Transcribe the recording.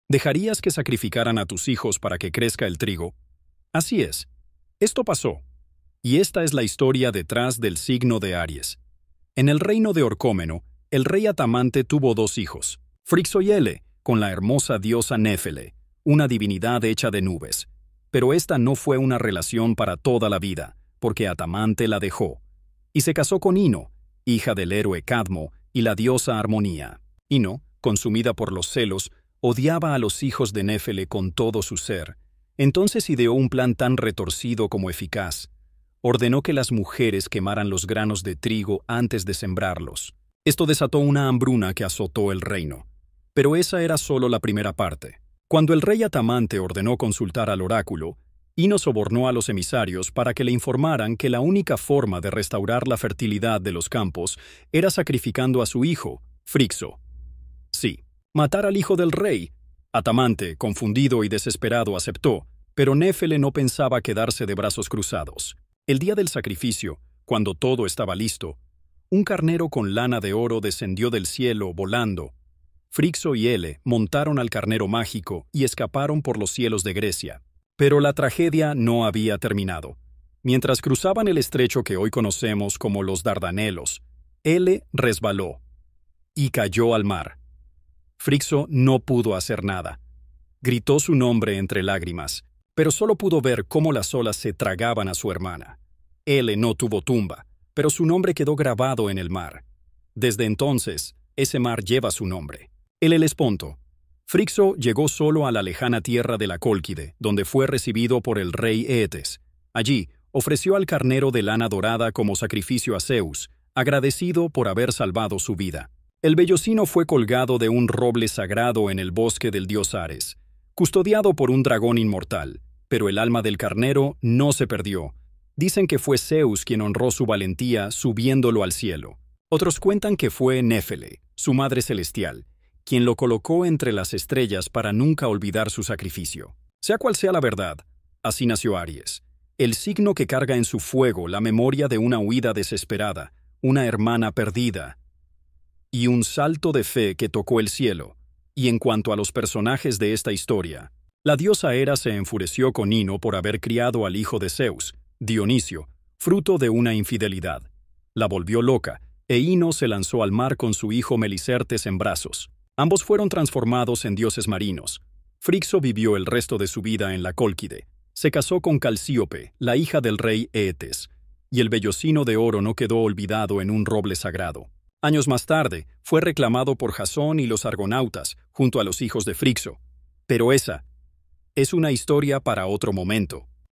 ¿Dejarías que sacrificaran a tus hijos para que crezca el trigo? Así es. Esto pasó. Y esta es la historia detrás del signo de Aries. En el reino de Orcómeno, el rey Atamante tuvo dos hijos, Frixo y Ele, con la hermosa diosa Néfele, una divinidad hecha de nubes. Pero esta no fue una relación para toda la vida, porque Atamante la dejó. Y se casó con Ino, hija del héroe Cadmo y la diosa Armonía. Ino, consumida por los celos, odiaba a los hijos de Néfele con todo su ser. Entonces ideó un plan tan retorcido como eficaz. Ordenó que las mujeres quemaran los granos de trigo antes de sembrarlos. Esto desató una hambruna que azotó el reino. Pero esa era solo la primera parte. Cuando el rey Atamante ordenó consultar al oráculo, Ino sobornó a los emisarios para que le informaran que la única forma de restaurar la fertilidad de los campos era sacrificando a su hijo, Frixo. Sí, matar al hijo del rey. Atamante, confundido y desesperado, aceptó, pero Néfele no pensaba quedarse de brazos cruzados. El día del sacrificio, cuando todo estaba listo, un carnero con lana de oro descendió del cielo volando. Frixo y Ele montaron al carnero mágico y escaparon por los cielos de Grecia. Pero la tragedia no había terminado. Mientras cruzaban el estrecho que hoy conocemos como los Dardanelos, Ele resbaló y cayó al mar. Frixo no pudo hacer nada. Gritó su nombre entre lágrimas, pero solo pudo ver cómo las olas se tragaban a su hermana. Ele no tuvo tumba, pero su nombre quedó grabado en el mar. Desde entonces, ese mar lleva su nombre, el Helesponto. Frixo llegó solo a la lejana tierra de la Cólquide, donde fue recibido por el rey Eetes. Allí, ofreció al carnero de lana dorada como sacrificio a Zeus, agradecido por haber salvado su vida. El vellocino fue colgado de un roble sagrado en el bosque del dios Ares, custodiado por un dragón inmortal, pero el alma del carnero no se perdió. Dicen que fue Zeus quien honró su valentía subiéndolo al cielo. Otros cuentan que fue Néfele, su madre celestial, quien lo colocó entre las estrellas para nunca olvidar su sacrificio. Sea cual sea la verdad, así nació Aries, el signo que carga en su fuego la memoria de una huida desesperada, una hermana perdida, y un salto de fe que tocó el cielo. Y en cuanto a los personajes de esta historia, la diosa Hera se enfureció con Ino por haber criado al hijo de Zeus, Dionisio, fruto de una infidelidad. La volvió loca, e Ino se lanzó al mar con su hijo Melicertes en brazos. Ambos fueron transformados en dioses marinos. Frixo vivió el resto de su vida en la Cólquide. Se casó con Calcíope, la hija del rey Eetes, y el vellocino de oro no quedó olvidado en un roble sagrado. Años más tarde, fue reclamado por Jasón y los argonautas, junto a los hijos de Frixo. Pero esa es una historia para otro momento.